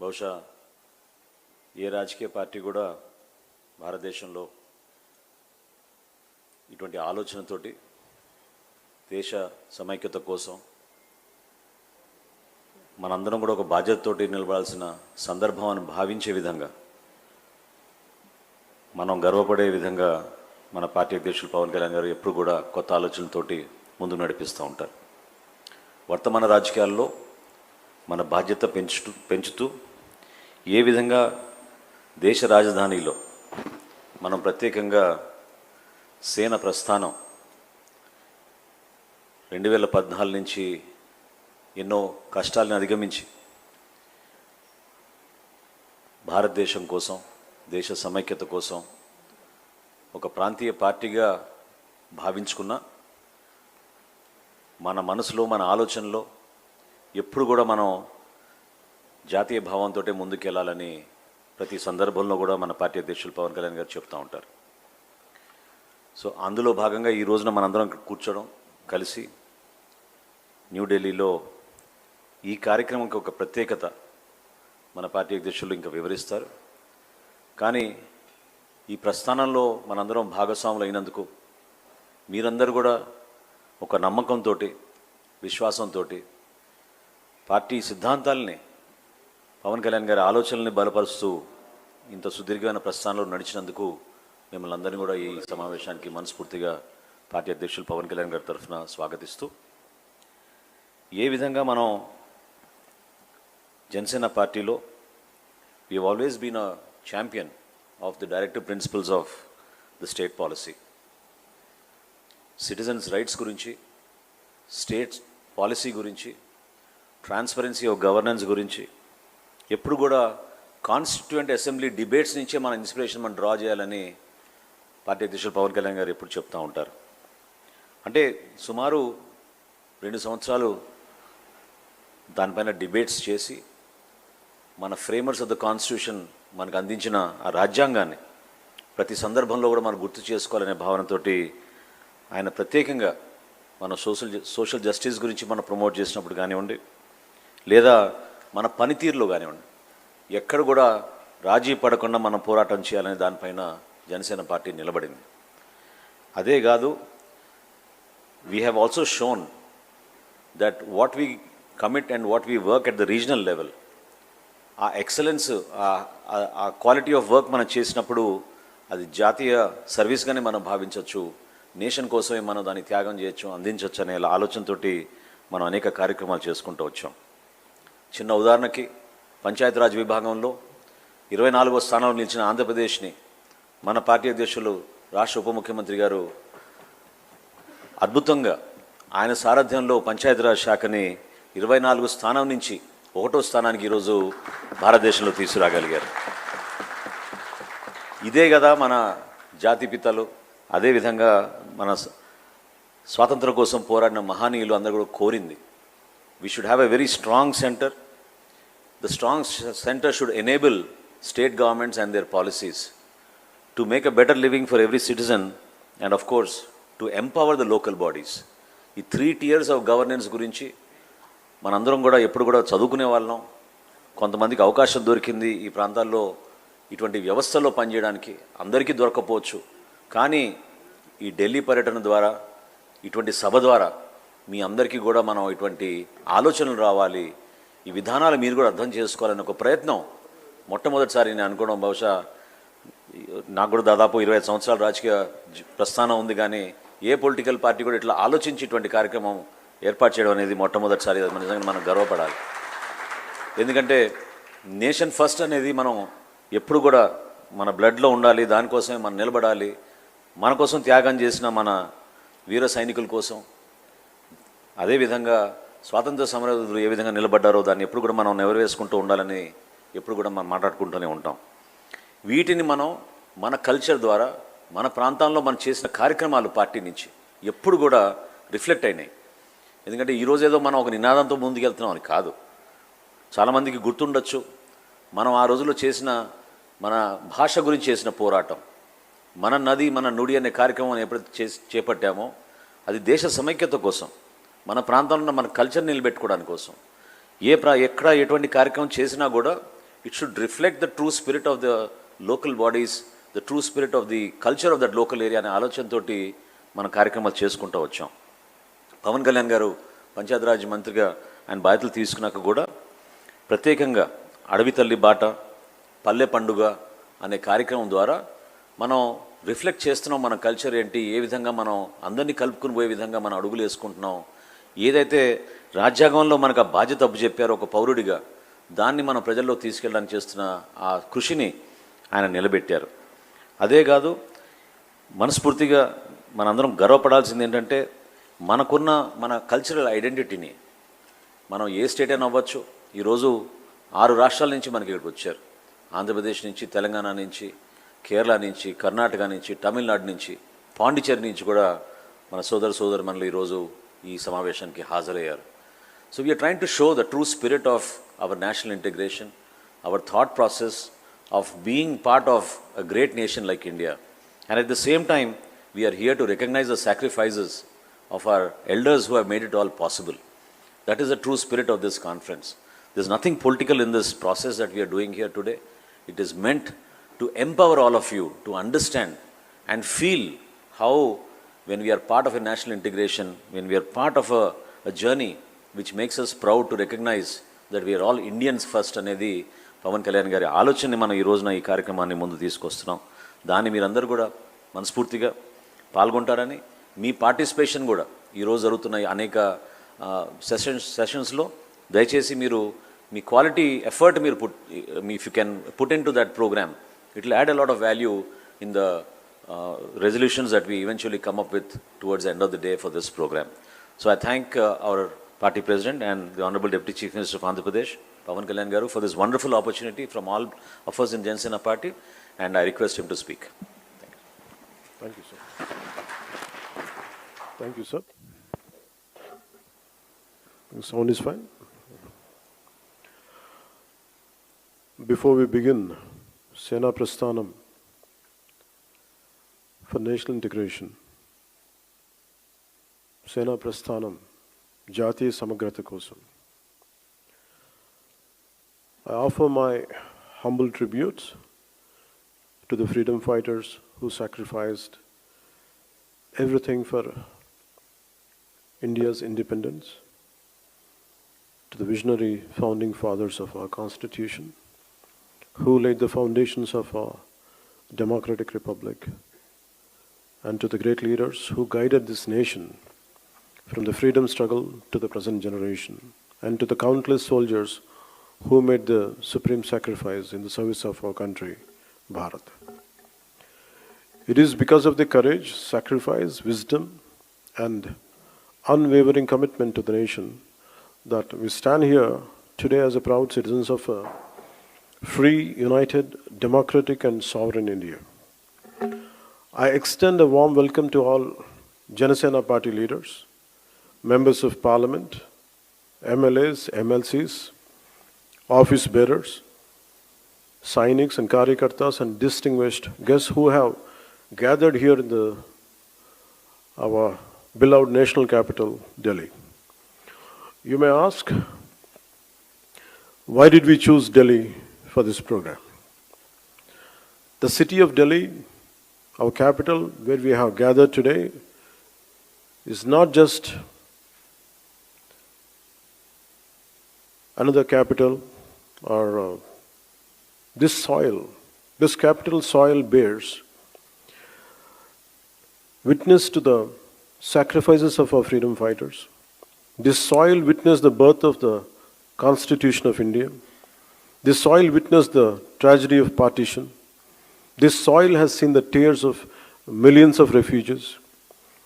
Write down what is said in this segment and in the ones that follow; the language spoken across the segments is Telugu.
బహుశా ఏ రాజకీయ పార్టీ కూడా భారతదేశంలో ఇటువంటి ఆలోచనతోటి దేశ సమైక్యత కోసం మనందరం కూడా ఒక బాధ్యతతోటి నిలబడాల్సిన సందర్భం అని భావించే విధంగా, మనం గర్వపడే విధంగా మన పార్టీ అధ్యక్షులు పవన్ కళ్యాణ్ గారు ఎప్పుడు కూడా కొత్త ఆలోచనలతోటి ముందుకు నడిపిస్తూ ఉంటారు. వర్తమాన రాజకీయాల్లో మన బాధ్యత పెంచుతూ ఏ విధంగా దేశ రాజధానిలో మనం ప్రత్యేకంగా సేన ప్రస్థానం 2014 నుంచి ఎన్నో కష్టాలను అధిగమించి భారతదేశం కోసం, దేశ సమైక్యత కోసం ఒక ప్రాంతీయ పార్టీగా భావించుకున్న మన మనసులో, మన ఆలోచనలో ఎప్పుడు కూడా మనం జాతీయ భావంతో ముందుకెళ్ళాలని ప్రతి సందర్భంలో కూడా మన పార్టీ అధ్యక్షులు పవన్ కళ్యాణ్ గారు చెప్తూ ఉంటారు. సో అందులో భాగంగా ఈ రోజున మనందరం కూర్చోవడం, కలిసి న్యూఢిల్లీలో ఈ కార్యక్రమంకి ఒక ప్రత్యేకత మన పార్టీ అధ్యక్షులు ఇంకా వివరిస్తారు. కానీ ఈ ప్రస్థానంలో మనందరం భాగస్వాములు అయినందుకు మీరందరూ కూడా ఒక నమ్మకంతో, విశ్వాసంతో పార్టీ సిద్ధాంతాలని, పవన్ కళ్యాణ్ గారి ఆలోచనల్ని బలపరుస్తూ ఇంత సుదీర్ఘమైన ప్రస్థానంలో నడిచినందుకు మిమ్మల్ని అందరినీ కూడా ఈ సమావేశానికి మనస్ఫూర్తిగా పార్టీ అధ్యక్షులు పవన్ కళ్యాణ్ గారి తరఫున స్వాగతిస్తూ, ఏ విధంగా మనం జనసేన పార్టీలో we have always been a champion of the directive principles of the state policy, citizens rights గురించి, స్టేట్ పాలసీ గురించి, ట్రాన్స్పరెన్సీ ఆఫ్ గవర్నెన్స్ గురించి ఎప్పుడు కూడా కాన్స్టిట్యూయెంట్ అసెంబ్లీ డిబేట్స్ నుంచే మన ఇన్స్పిరేషన్ మనం డ్రా చేయాలని పార్టీ అధ్యక్షులు పవన్ కళ్యాణ్ గారు ఎప్పుడు చెప్తూ ఉంటారు. అంటే సుమారు 2 సంవత్సరాలు దానిపైన డిబేట్స్ చేసి మన ఫ్రేమర్స్ ఆఫ్ ద కాన్స్టిట్యూషన్ మనకు అందించిన ఆ రాజ్యాంగాన్ని ప్రతి సందర్భంలో కూడా మనం గుర్తు చేసుకోవాలనే భావనతో ఆయన ప్రత్యేకంగా మన సోషల్ జస్టిస్ గురించి మనం ప్రమోట్ చేసినప్పుడు కానివ్వండి, లేదా మన పనితీరులో కానివ్వండి, ఎక్కడ కూడా రాజీ పడకుండా మనం పోరాటం చేయాలనే దానిపైన జనసేన పార్టీ నిలబడింది. అదే కాదు, we have also shown that what we commit and what we work at the regional level, ఆ ఎక్సలెన్స్, ఆ క్వాలిటీ ఆఫ్ వర్క్ మనం చేసినప్పుడు అది జాతీయ సర్వీస్గానే మనం భావించవచ్చు, నేషన్ కోసమే మనం దాన్ని త్యాగం చేయొచ్చు, అందించవచ్చు అనే ఆలోచనతో మనం అనేక కార్యక్రమాలు చేసుకుంటూ వచ్చాం. చిన్న ఉదాహరణకి, పంచాయతీరాజ్ విభాగంలో 24వ స్థానంలో నిలిచిన ఆంధ్రప్రదేశ్ని మన పార్టీ అధ్యక్షులు, రాష్ట్ర ఉప ముఖ్యమంత్రి గారు అద్భుతంగా ఆయన సారథ్యంలో పంచాయతీరాజ్ శాఖని 24 స్థానం నుంచి 1వ స్థానానికి ఈరోజు భారతదేశంలో తీసుకురాగలిగారు. ఇదే కదా మన జాతిపితలు, అదేవిధంగా మన స్వాతంత్రం కోసం పోరాడిన మహనీయులు అందరూ కూడా కోరింది. We should have a very strong center. The strong center should enable state governments and their policies to make a better living for every citizen, and of course to empower the local bodies. ఈ 3 tiers of governance గురించి మనందరం కూడా ఎప్పుడు కూడా చదువుకునే వాళ్ళం. కొంతమందికి అవకాశం దొరికింది ఈ ప్రాంతాల్లో ఇటువంటి వ్యవస్థలో పనిచేయడానికి, అందరికీ దొరకపోవచ్చు. కానీ ఈ ఢిల్లీ పర్యటన ద్వారా, ఇటువంటి సభ ద్వారా మీ అందరికీ కూడా మనం ఇటువంటి ఆలోచనలు రావాలి, ఈ విధానాలు మీరు కూడా అర్థం చేసుకోవాలని ఒక ప్రయత్నం మొట్టమొదటిసారి నేను అనుకోవడం. బహుశా నాకు కూడా దాదాపు 25 సంవత్సరాల రాజకీయ ప్రస్థానం ఉంది, కానీ ఏ పొలిటికల్ పార్టీ కూడా ఇట్లా ఆలోచించి ఇటువంటి కార్యక్రమం ఏర్పాటు చేయడం అనేది మొట్టమొదటిసారి. నిజంగా మనం గర్వపడాలి. ఎందుకంటే నేషన్ ఫస్ట్ అనేది మనం ఎప్పుడు కూడా మన బ్లడ్లో ఉండాలి, దానికోసమే మనం నిలబడాలి. మన కోసం త్యాగం చేసిన మన వీర సైనికుల కోసం, అదేవిధంగా స్వాతంత్ర సమరయోధులు ఏ విధంగా నిలబడ్డారో దాన్ని ఎప్పుడు కూడా మనం నెరవేర్చుకుంటూ ఉండాలని ఎప్పుడు కూడా మనం మాట్లాడుకుంటూనే ఉంటాం. వీటిని మనం మన కల్చర్ ద్వారా, మన ప్రాంతాల్లో మనం చేసిన కార్యక్రమాలు పార్టీ నుంచి ఎప్పుడు కూడా రిఫ్లెక్ట్ అయినాయి. ఎందుకంటే ఈరోజు ఏదో మనం ఒక నినాదంతో ముందుకెళ్తున్నాం అని కాదు. చాలామందికి గుర్తుండొచ్చు, మనం ఆ రోజుల్లో చేసిన మన భాష గురించి చేసిన పోరాటం, మన నది మన నుడి అనే కార్యక్రమం ఎప్పుడైతే చేపట్టామో అది దేశ సమైక్యత కోసం, మన ప్రాంతంలో మన కల్చర్ నిలబెట్టుకోవడానికి కోసం. ఎక్కడ ఎటువంటి కార్యక్రమం చేసినా కూడా it should reflect the true spirit of the local bodies, the true spirit of the culture of that local area అనే ఆలోచనతోటి మన కార్యక్రమాలు చేసుకుంటూ వచ్చాం. పవన్ కళ్యాణ్ గారు పంచాయతీరాజ్ మంత్రిగా ఆయన బాధ్యతలు తీసుకున్నాక కూడా ప్రత్యేకంగా అడవి తల్లి బాట, పల్లె పండుగ అనే కార్యక్రమం ద్వారా మనం రిఫ్లెక్ట్ చేస్తున్నాం మన కల్చర్ ఏంటి, ఏ విధంగా మనం అందరినీ కలుపుకుని పోయే విధంగా మనం అడుగులు వేసుకుంటున్నాం. ఏదైతే రాజ్యాంగంలో మనకు ఆ బాధ్యత అప్పచెప్పారో ఒక పౌరుడిగా, దాన్ని మనం ప్రజల్లో తీసుకెళ్ళడానికి చేస్తున్న ఆ కృషిని ఆయన నిలబెట్టారు. అదే కాదు, మనస్ఫూర్తిగా మనందరం గర్వపడాల్సింది ఏంటంటే మన కల్చరల్ ఐడెంటిటీని మనం ఏ స్టేట్ అయినా అవ్వచ్చు. ఈరోజు 6 రాష్ట్రాల నుంచి మనకి ఇక్కడికి వచ్చారు. ఆంధ్రప్రదేశ్ నుంచి, తెలంగాణ నుంచి, కేరళ నుంచి, కర్ణాటక నుంచి, తమిళనాడు నుంచి, పాండిచేరి నుంచి కూడా మన సోదరుమణులు ఈరోజు ఈ సమావేశానికి హాజరయ్యారు. So we're trying to show the true spirit of our national integration, our thought process of being part of a great nation like India. And at the same time we're here to recognise the sacrifices of our elders who have made it all possible. That is the true spirit of this conference. There is nothing political in this process that we are doing here today. It is meant to empower all of you to understand and feel how, when we are part of a national integration, when we are part of a journey which makes us proud to recognize that we are all Indians first అనేది పవన్ కళ్యాణ్ గారి ఆలోచనని మనం ఈ రోజున ఈ కార్యక్రమాన్ని ముందు తీసుకొస్తున్నాం. దాన్ని మీరందరూ కూడా మనస్ఫూర్తిగా పాల్గొంటారని, మీ పార్టిసిపేషన్ కూడా ఈరోజు జరుగుతున్న అనేక సెషన్స్లో దయచేసి మీరు మీ క్వాలిటీ ఎఫర్ట్ మీరు if you can put into that programme, it will add a lot of value in the resolutions that we eventually come up with towards the end of the day for this program. So I thank our party president and the Honorable Deputy Chief Minister of Andhra Pradesh, Pavan Kalyan Garu, for this wonderful opportunity from all of us in Janasena Party, and I request him to speak. Thank you, sir. Thank you, sir. The sound is fine. Before we begin, Sena Prasthanam for national integration, Sena Prasthanam, Jatiya Samagrata Kosam. I offer my humble tributes to the freedom fighters who sacrificed everything for India's independence, to the visionary founding fathers of our Constitution, who laid the foundations of our democratic republic, and to the great leaders who guided this nation from the freedom struggle to the present generation, and to the countless soldiers who made the supreme sacrifice in the service of our country, Bharat. It is because of the courage, sacrifice, wisdom, and unwavering commitment to the nation that we stand here today as a proud citizens of a free, united, democratic, and sovereign India. I extend a warm welcome to all Janasena Party leaders, members of Parliament, MLAs, MLCs, office bearers, Sainiks and Karyakartas, and distinguished guests who have gathered here in our beloved national capital, Delhi. You may ask, why did we choose Delhi for this program? The city of Delhi, our capital, where we have gathered today, is not just another capital or this soil. This capital soil bears witness to the sacrifices of our freedom fighters. This soil witnessed the birth of the Constitution of India. This soil witnessed the tragedy of partition. This soil has seen the tears of millions of refugees.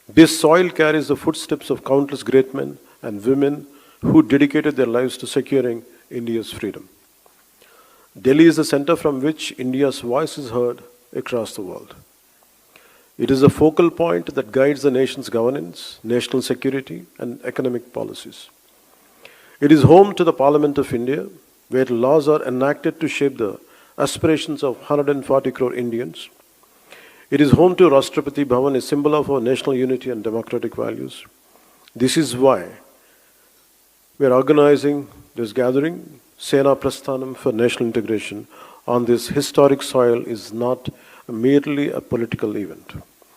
This soil carries the footsteps of countless great men and women who dedicated their lives to securing India's freedom. Delhi is the center from which India's voice is heard across the world. It is a focal point that guides the nation's governance, national security, and economic policies. It is home to the Parliament of India, where laws are enacted to shape the aspirations of 140 crore Indians. It is home to Rashtrapati Bhavan, a symbol of our national unity and democratic values. This is why we are organizing this gathering Sena Prasthanam for national integration on this historic soil is not merely a political event.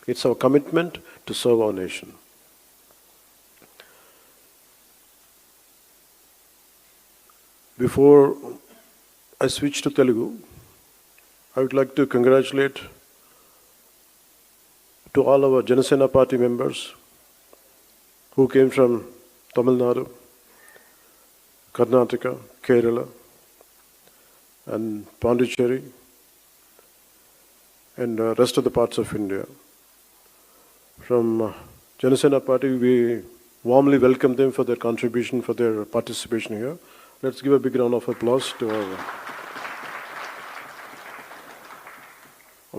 It's our commitment to serve our nation. Before I switch to Telugu, I would like to congratulate to all our Janasena party members who came from Tamil Nadu, Karnataka, Kerala, and Pondicherry, and rest of the parts of India. From Janasena party, we warmly welcome them for their contribution, for their participation here. Let's give a big round of applause to our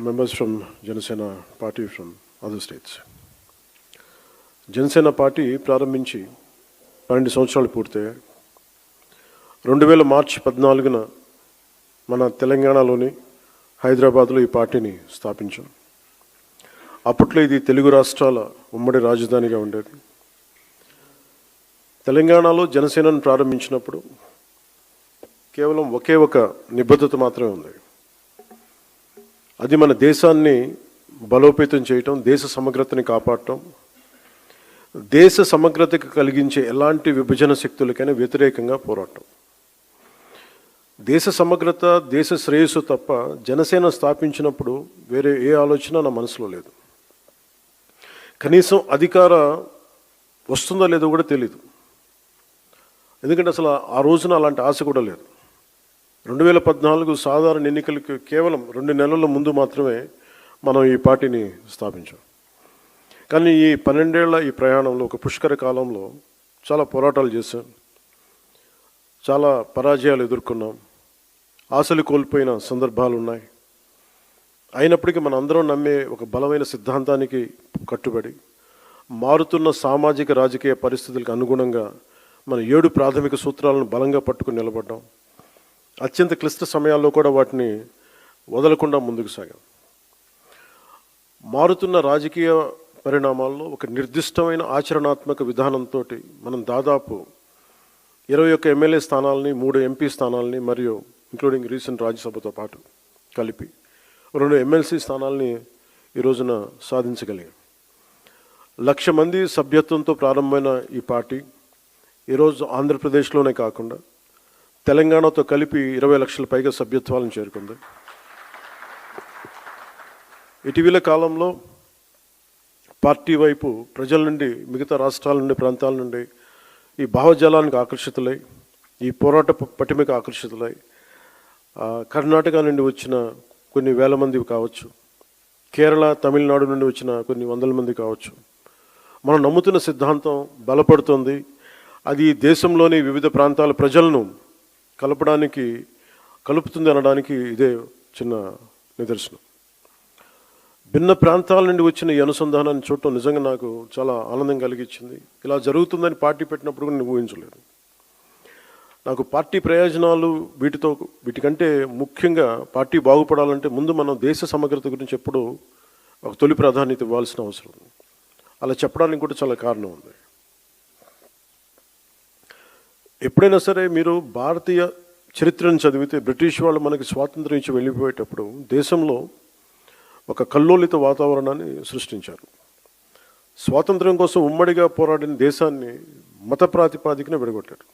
members from Janasena party from other states. Janasena party ప్రారంభించి 12 సంవత్సరాలు పూర్తయ్యాయి. 2000 మార్చి 14న మన తెలంగాణలోని హైదరాబాద్లో ఈ పార్టీని స్థాపించాం. అప్పట్లో ఇది తెలుగు రాష్ట్రాల ఉమ్మడి రాజధానిగా ఉండేది. తెలంగాణలో జనసేనను ప్రారంభించినప్పుడు కేవలం ఒకే ఒక నిబద్ధత మాత్రమే ఉంది. అది మన దేశాన్ని బలోపేతం చేయటం, దేశ సమగ్రతని కాపాడటం, దేశ సమగ్రతకు కలిగించే ఎలాంటి విభజన శక్తులకైనా వ్యతిరేకంగా పోరాటం. దేశ సమగ్రత, దేశ శ్రేయస్సు తప్ప జనసేన స్థాపించినప్పుడు వేరే ఏ ఆలోచన నా మనసులో లేదు. కనీసం అధికార వస్తుందో లేదో కూడా తెలీదు. ఎందుకంటే అసలు ఆ రోజున అలాంటి ఆశ కూడా లేదు. 2014 సాధారణ ఎన్నికలకు కేవలం 2 నెలల ముందు మాత్రమే మనం ఈ పార్టీని స్థాపించాం. కానీ ఈ 12 ఏళ్ల ఈ ప్రయాణంలో, ఒక పుష్కర కాలంలో చాలా పోరాటాలు చేశాం, చాలా పరాజయాలు ఎదుర్కొన్నాం, ఆశలు కోల్పోయిన సందర్భాలు ఉన్నాయి. అయినప్పటికీ మన అందరం నమ్మే ఒక బలమైన సిద్ధాంతానికి కట్టుబడి మారుతున్న సామాజిక రాజకీయ పరిస్థితులకు అనుగుణంగా మన 7 ప్రాథమిక సూత్రాలను బలంగా పట్టుకుని నిలబడ్డాం. అత్యంత క్లిష్ట సమయాల్లో కూడా వాటిని వదలకుండా ముందుకు సాగాం. మారుతున్న రాజకీయ పరిణామాల్లో ఒక నిర్దిష్టమైన ఆచరణాత్మక విధానంతో మనం దాదాపు 21 ఎమ్మెల్యే స్థానాలని, 3 ఎంపీ స్థానాలని మరియు ఇంక్లూడింగ్ రీసెంట్ రాజ్యసభతో పాటు కలిపి 2 ఎమ్మెల్సీ స్థానాలని ఈ రోజున సాధించగలిగాం. 1,00,000 మంది సభ్యత్వంతో ప్రారంభమైన ఈ పార్టీ ఈరోజు ఆంధ్రప్రదేశ్లోనే కాకుండా తెలంగాణతో కలిపి 20 లక్షల పైగా సభ్యత్వాలను చేరుకుంది. ఇటీవల కాలంలో పార్టీ వైపు ప్రజల నుండి, మిగతా రాష్ట్రాల నుండి, ప్రాంతాల నుండి ఈ భావజాలానికి ఆకర్షితులై, ఈ పోరాట పటిమకు ఆకర్షితులై కర్ణాటక నుండి వచ్చిన కొన్ని వేల మంది కావచ్చు, కేరళ, తమిళనాడు నుండి వచ్చిన కొన్ని వందల మంది కావచ్చు. మనం నమ్ముతున్న సిద్ధాంతం బలపడుతుంది. అది దేశంలోని వివిధ ప్రాంతాల ప్రజలను కలుపుతుంది అనడానికి ఇదే చిన్న నిదర్శనం. భిన్న ప్రాంతాల నుండి వచ్చిన ఈ అనుసంధానాన్ని చూడటం నిజంగా నాకు చాలా ఆనందం కలిగించింది. ఇలా జరుగుతుందని పార్టీ పెట్టినప్పుడు కూడా నేను ఊహించలేదు. నాకు పార్టీ ప్రయోజనాలు వీటికంటే ముఖ్యంగా పార్టీ బాగుపడాలంటే ముందు మనం దేశ సమగ్రత గురించి ఎప్పుడూ ఒక తొలి ప్రాధాన్యత ఇవ్వాల్సిన అవసరం ఉంది. అలా చెప్పడానికి కూడా చాలా కారణం ఉంది. ఎప్పుడైనా సరే మీరు భారతీయ చరిత్రను చదివితే, బ్రిటిష్ వాళ్ళు మనకి స్వాతంత్రం ఇచ్చి వెళ్ళిపోయేటప్పుడు దేశంలో ఒక కల్లోలిత వాతావరణాన్ని సృష్టించారు. స్వాతంత్రం కోసం ఉమ్మడిగా పోరాడిన దేశాన్ని మత ప్రాతిపాదికన విడగొట్టారు.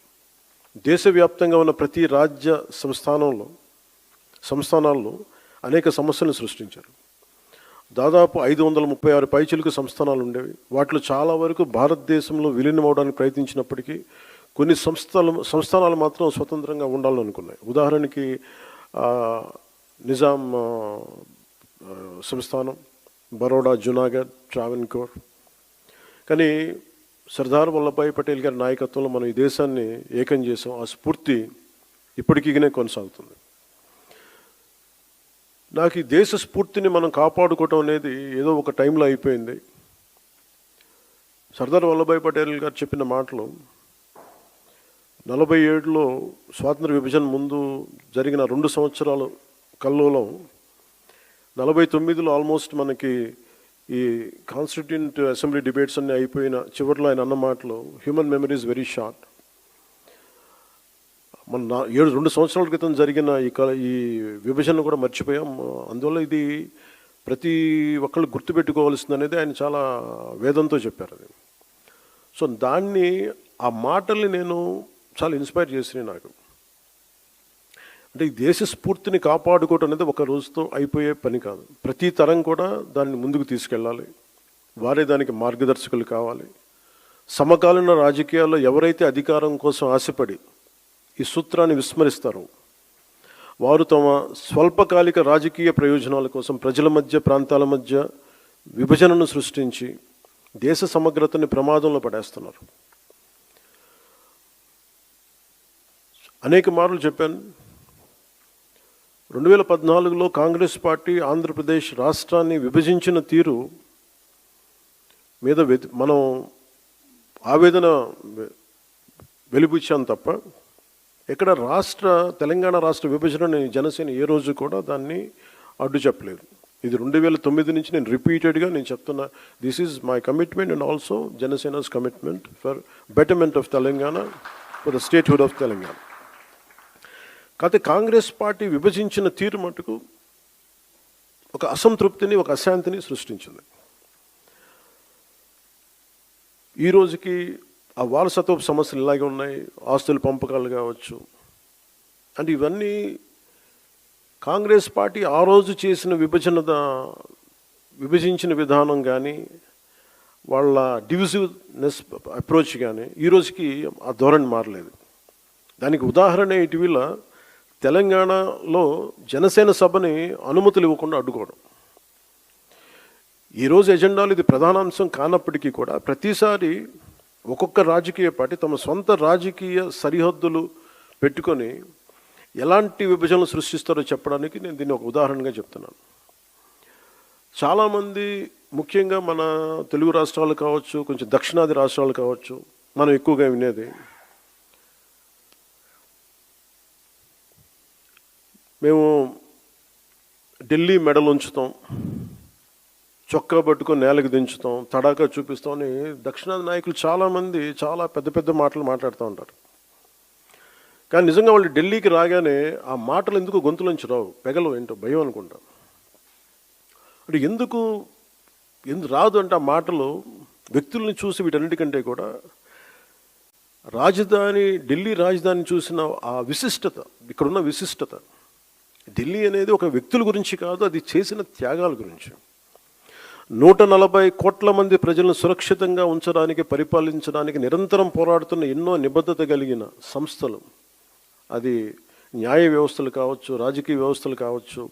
దేశవ్యాప్తంగా ఉన్న ప్రతి రాజ్య సంస్థానాల్లో అనేక సమస్యలను సృష్టించారు. దాదాపు 536 పైచిలుకు సంస్థానాలు ఉండేవి. వాటిలో చాలా వరకు భారతదేశంలో విలీనం అవడానికి ప్రయత్నించినప్పటికీ కొన్ని సంస్థానాలు మాత్రం స్వతంత్రంగా ఉండాలని అనుకున్నాయి. ఉదాహరణకి నిజాం సంస్థానం, బరోడా, జునాగఢ్, ట్రావెన్కోర్. కానీ సర్దార్ వల్లభాయ్ పటేల్ గారి నాయకత్వంలో మనం ఈ దేశాన్ని ఏకం చేసాం. ఆ స్ఫూర్తి ఇప్పటికీనే కొనసాగుతుంది. నాకు ఈ దేశ స్ఫూర్తిని మనం కాపాడుకోవటం అనేది ఏదో ఒక టైంలో అయిపోయింది. సర్దార్ వల్లభాయ్ పటేల్ గారు చెప్పిన మాటలు 47లో స్వాతంత్ర విభజన ముందు జరిగిన 2 సంవత్సరాల కల్లోలం 49లో ఆల్మోస్ట్ మనకి ఈ కాన్స్టిట్యూంట్ అసెంబ్లీ డిబేట్స్ అన్నీ అయిపోయిన చివరిలో ఆయన అన్న మాటలు, human memory is very short. మన 2 సంవత్సరాల క్రితం జరిగిన ఈ విభజన కూడా మర్చిపోయాం. అందువల్ల ఇది ప్రతి ఒక్కళ్ళు గుర్తుపెట్టుకోవాల్సింది అనేది ఆయన చాలా వేదంతో చెప్పారు అది. సో దాన్ని, ఆ మాటల్ని నేను చాలా ఇన్స్పైర్ చేసినాయి నాకు. అంటే ఈ దేశ స్ఫూర్తిని కాపాడుకోవటం అనేది ఒక రోజుతో అయిపోయే పని కాదు. ప్రతి తరం కూడా దాన్ని ముందుకు తీసుకెళ్ళాలి. వారే దానికి మార్గదర్శకులు కావాలి. సమకాలీన రాజకీయాల్లో ఎవరైతే అధికారం కోసం ఆశపడి ఈ సూత్రాన్ని విస్మరిస్తారో వారు తమ స్వల్పకాలిక రాజకీయ ప్రయోజనాల కోసం ప్రజల మధ్య, ప్రాంతాల మధ్య విభజనను సృష్టించి దేశ సమగ్రతని ప్రమాదంలో పడేస్తున్నారు. అనేక మార్లు చెప్పాను. 2014లో కాంగ్రెస్ పార్టీ ఆంధ్రప్రదేశ్ రాష్ట్రాన్ని విభజించిన తీరు మీద మనం ఆవేదన వెలిబుచ్చాం తప్ప ఇక్కడ తెలంగాణ రాష్ట్ర విభజనని జనసేన ఏ రోజు కూడా దాన్ని అడ్డు చెప్పలేదు. ఇది 2009 నుంచి నేను రిపీటెడ్గా చెప్తున్నా. This is my commitment and also Janasena's commitment for betterment of Telangana, for the statehood of Telangana. కాకపోతే కాంగ్రెస్ పార్టీ విభజించిన తీరు మటుకు ఒక అసంతృప్తిని, ఒక అశాంతిని సృష్టించింది. ఈ రోజుకి ఆ వారసత్వపు సమస్యలు ఇలాగే ఉన్నాయి. ఆస్తుల పంపకాలు కావచ్చు. అంటే ఇవన్నీ కాంగ్రెస్ పార్టీ ఆ రోజు చేసిన విభజించిన విధానం కానీ, వాళ్ళ డివిజివ్నెస్ అప్రోచ్ కానీ ఈ రోజుకి ఆ ధోరణి మారలేదు. దానికి ఉదాహరణ ఇటీవల తెలంగాణలో జనసేన సభని అనుమతులు ఇవ్వకుండా అడ్డుకోవడం. ఈరోజు ఎజెండాలు ఇది ప్రధానాంశం కానప్పటికీ కూడా ప్రతిసారి ఒక్కొక్క రాజకీయ పార్టీ తమ సొంత రాజకీయ సరిహద్దులు పెట్టుకొని ఎలాంటి విభజనలు సృష్టిస్తారో చెప్పడానికి నేను దీన్ని ఒక ఉదాహరణగా చెప్తున్నాను. చాలామంది, ముఖ్యంగా మన తెలుగు రాష్ట్రాలు కావచ్చు, కొంచెం దక్షిణాది రాష్ట్రాలు కావచ్చు, మనం ఎక్కువగా వినేది, మేము ఢిల్లీ మెడలు ఉంచుతాం, చొక్కా పట్టుకొని నేలకు దించుతాం, తడాకా చూపిస్తామని దక్షిణాది నాయకులు చాలామంది చాలా పెద్ద పెద్ద మాటలు మాట్లాడుతూ ఉంటారు. కానీ నిజంగా వాళ్ళు ఢిల్లీకి రాగానే ఆ మాటలు ఎందుకు గొంతులోంచి రావు, పెగలు, ఏంటో భయం అనుకుంటాం. అంటే ఎందుకు రాదు అంటే ఆ మాటలు వ్యక్తుల్ని చూసి వీటన్నిటికంటే కూడా ఢిల్లీ రాజధాని చూసిన ఆ విశిష్టత, ఇక్కడున్న విశిష్టత, ఢిల్లీ అనేది ఒక వ్యక్తుల గురించి కాదు, అది చేసిన త్యాగాల గురించి. 140 కోట్ల మంది ప్రజలను సురక్షితంగా ఉంచడానికి, పరిపాలించడానికి నిరంతరం పోరాడుతున్న ఎన్నో నిబద్ధత కలిగిన సంస్థలు, అది న్యాయ వ్యవస్థలు కావచ్చు, రాజకీయ వ్యవస్థలు కావచ్చు,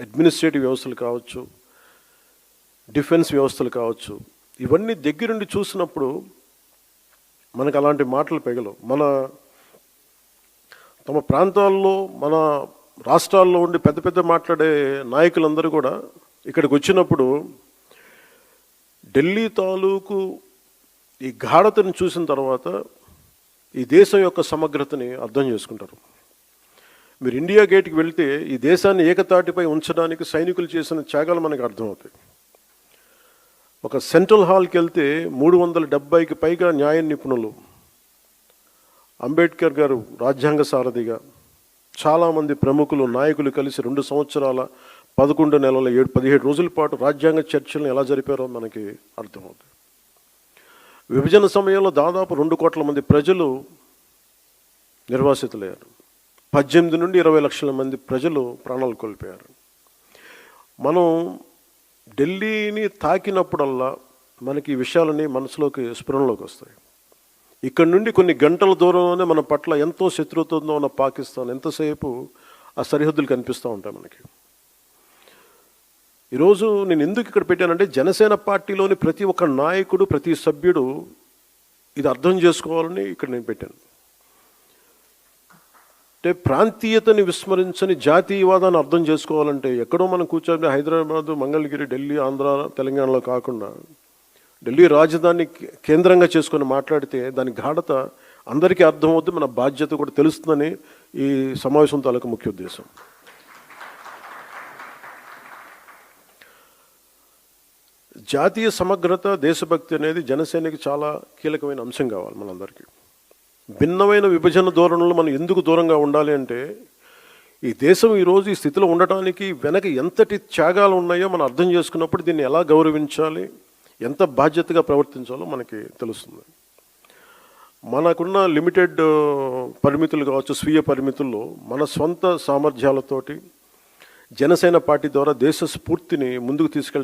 అడ్మినిస్ట్రేటివ్ వ్యవస్థలు కావచ్చు, డిఫెన్స్ వ్యవస్థలు కావచ్చు, ఇవన్నీ దగ్గరుండి చూసినప్పుడు మనకు అలాంటి మాటలు పెగలవు. తమ ప్రాంతాల్లో, మన రాష్ట్రాల్లో ఉండి పెద్ద పెద్ద మాట్లాడే నాయకులందరూ కూడా ఇక్కడికి వచ్చినప్పుడు ఢిల్లీ తాలూకు ఈ గాఢతను చూసిన తర్వాత ఈ దేశం యొక్క సమగ్రతని అర్థం చేసుకుంటారు. మీరు ఇండియా గేట్కి వెళ్తే ఈ దేశాన్ని ఏకతాటిపై ఉంచడానికి సైనికులు చేసిన త్యాగాలు మనకు అర్థమవుతాయి. ఒక సెంట్రల్ హాల్కి వెళ్తే 370కి పైగా న్యాయ నిపుణులు, అంబేద్కర్ గారు రాజ్యాంగ సారథిగా, చాలామంది ప్రముఖులు, నాయకులు కలిసి 2 సంవత్సరాల 11 నెలల 17 రోజుల పాటు రాజ్యాంగ చర్చలను ఎలా జరిపారో మనకి అర్థమవుతుంది. విభజన సమయంలో దాదాపు 2 కోట్ల మంది ప్రజలు నిర్వాసితులయ్యారు. 18 నుండి 20 లక్షల మంది ప్రజలు ప్రాణాలు కోల్పోయారు. మనం ఢిల్లీని తాకినప్పుడల్లా మనకి ఈ విషయాలని మనసులోకి, స్ఫురణలోకి వస్తాయి. ఇక్కడ నుండి కొన్ని గంటల దూరంలోనే మన పట్ల ఎంతో శత్రుత్వంతో ఉన్న పాకిస్తాన్ ఎంతసేపు ఆ సరిహద్దులు కనిపిస్తూ ఉంటాయి మనకి. ఈరోజు నేను ఎందుకు ఇక్కడ పెట్టానంటే, జనసేన పార్టీలోని ప్రతి ఒక్క నాయకుడు, ప్రతి సభ్యుడు ఇది అర్థం చేసుకోవాలని ఇక్కడ నేను పెట్టాను. అంటే ప్రాంతీయతని విస్మరించని జాతీయవాదాన్ని అర్థం చేసుకోవాలంటే ఎక్కడో మనం కూర్చొని హైదరాబాదు, మంగళగిరి, ఢిల్లీ, ఆంధ్ర, తెలంగాణలో కాకుండా ఢిల్లీ రాజధాని కేంద్రంగా చేసుకొని మాట్లాడితే దాని గాఢత అందరికీ అర్థమవుద్ది, మన బాధ్యత కూడా తెలుస్తుందని ఈ సమావేశం తాలూకు ముఖ్య ఉద్దేశం. జాతీయ సమగ్రత, దేశభక్తి అనేది జనసేనకి చాలా కీలకమైన అంశం కావాలి మనందరికీ. భిన్నమైన విభజన ధోరణులు మనం ఎందుకు దూరంగా ఉండాలి అంటే, ఈ దేశం ఈరోజు ఈ స్థితిలో ఉండటానికి వెనక ఎంతటి త్యాగాలు ఉన్నాయో మనం అర్థం చేసుకున్నప్పుడు దీన్ని ఎలా గౌరవించాలి, ఎంత బాధ్యతగా ప్రవర్తించాలో మనకి తెలుస్తుంది. మనకున్న లిమిటెడ్ పరిమితులు కావచ్చు, స్వీయ పరిమితుల్లో మన సొంత సామర్థ్యాలతోటి జనసేన పార్టీ ద్వారా దేశ స్ఫూర్తిని ముందుకు తీసుకెళ్ళి